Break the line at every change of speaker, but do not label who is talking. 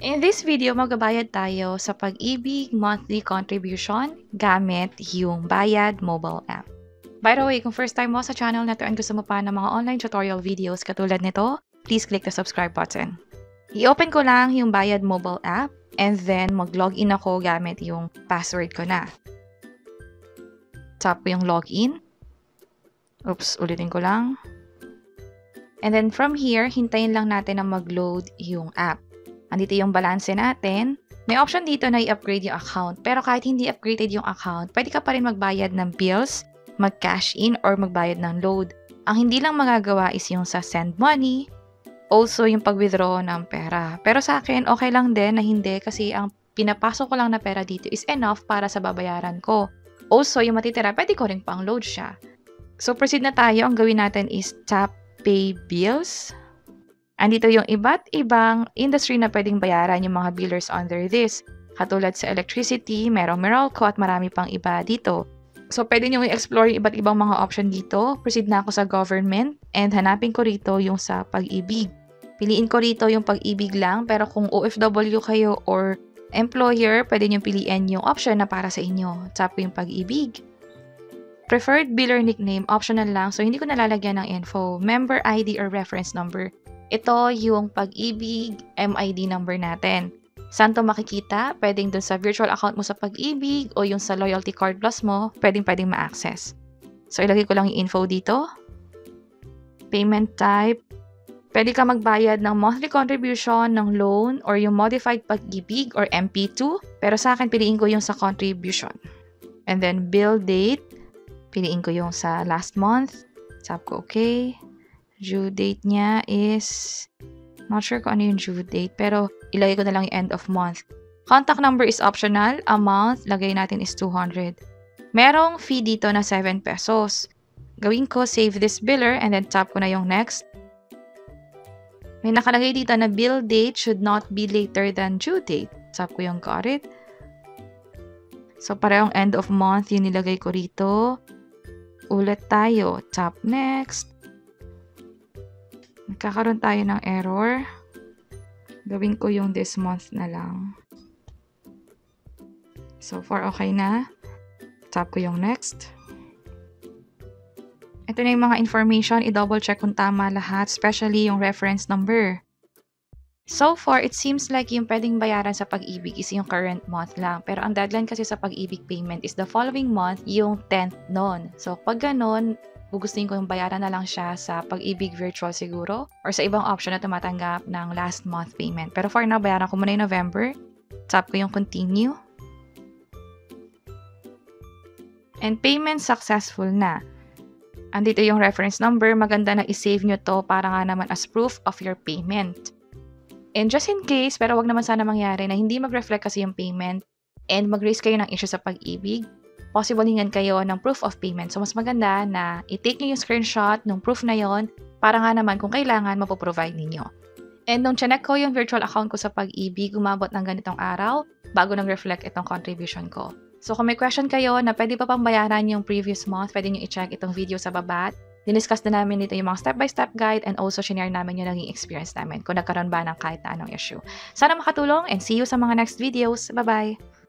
In this video, magbabayad tayo sa Pag-ibig monthly contribution gamit yung Bayad mobile app. By the way, kung first time mo sa channel na to and gusto mo pa ng mga online tutorial videos katulad nito, please click the subscribe button. I-open ko lang yung Bayad mobile app and then mag-login ako gamit yung password ko na. Tap ko yung login. Oops, ulitin ko lang. And then from here, hintayin lang natin na mag-load yung app. Andito yung balance natin. May option dito na i-upgrade yung account. Pero kahit hindi upgraded yung account, pwede ka pa rin magbayad ng bills, mag-cash in, or magbayad ng load. Ang hindi lang magagawa is yung sa send money, also yung pag-withdraw ng pera. Pero sa akin, okay lang din na hindi kasi ang pinapasok ko lang na pera dito is enough para sa babayaran ko. Also, yung matitira, pwede ko rin pang load siya. So, proceed na tayo. Ang gawin natin is tap pay bills. Andito yung iba't ibang industry na pwedeng bayaran yung mga billers under this. Katulad sa electricity, merong Meralco at marami pang iba dito. So, pwede nyo i-explore yung iba't ibang mga option dito. Proceed na ako sa government and hanapin ko rito yung sa Pag-ibig. Piliin ko rito yung Pag-ibig lang, pero kung OFW kayo or employer, pwede nyo piliin yung option na para sa inyo. Tap ko yung Pag-ibig. Preferred biller nickname, optional lang. So, hindi ko nalalagyan ng info. Member ID or reference number. Ito yung Pag-ibig MID number natin. Saan to makikita? Pwedeng dun sa virtual account mo sa Pag-ibig o yung sa loyalty card plus mo, pwedeng ma-access. So, ilagay ko lang yung info dito. Payment type. Pwede ka magbayad ng monthly contribution, ng loan, or yung modified Pag-ibig or MP2. Pero sa akin, piliin ko yung sa contribution. And then, bill date. Piliin ko yung sa last month. Tap ko okay. Due date niya is, not sure kung ano yung due date, pero ilagay ko na lang yung end of month. Contact number is optional. Amount, lagay natin is 200. Merong fee dito na 7 pesos. Gawin ko save this biller and then tap ko na yung next. May nakalagay dito na bill date should not be later than due date. Tap ko yung got it. So, parehong end of month yung nilagay ko rito. Ulit tayo. Tap next. Nagkakaroon tayo ng error. Gawin ko yung this month na lang. So far, okay na. Tap ko yung next. Ito na yung mga information. I-double check kung tama lahat, especially yung reference number. So far, it seems like yung pwedeng bayaran sa Pag-ibig is yung current month lang. Pero ang deadline kasi sa Pag-ibig payment is the following month, yung 10th nun. So pag ganun, gugustuhin ko yung bayaran na lang siya sa Pag-ibig virtual siguro or sa ibang option na tumatanggap ng last month payment. Pero for now, bayaran ko muna yung November. Tap ko yung continue. And payment successful na. Andito yung reference number. Maganda na i-save nyo to para nga naman as proof of your payment. And just in case, pero wag naman sana mangyari na hindi mag-reflect kasi yung payment and mag-raise kayo ng issue sa Pag-ibig, possible hingan kayo ng proof of payment. So, mas maganda na i-take nyo yung screenshot ng proof na yon para nga naman kung kailangan, mapoprovide ninyo. And nung chinek ko yung virtual account ko sa Pag-ibig, umabot ng ganitong araw bago nag-reflect itong contribution ko. So, kung may question kayo na pwede pa pang bayaran yung previous month, pwede nyo i-check itong video sa baba. Diniscuss na namin dito yung mga step-by-step guide and also share namin yung naging experience namin kung nagkaroon ba ng kahit na anong issue. Sana makatulong and see you sa mga next videos. Bye-bye!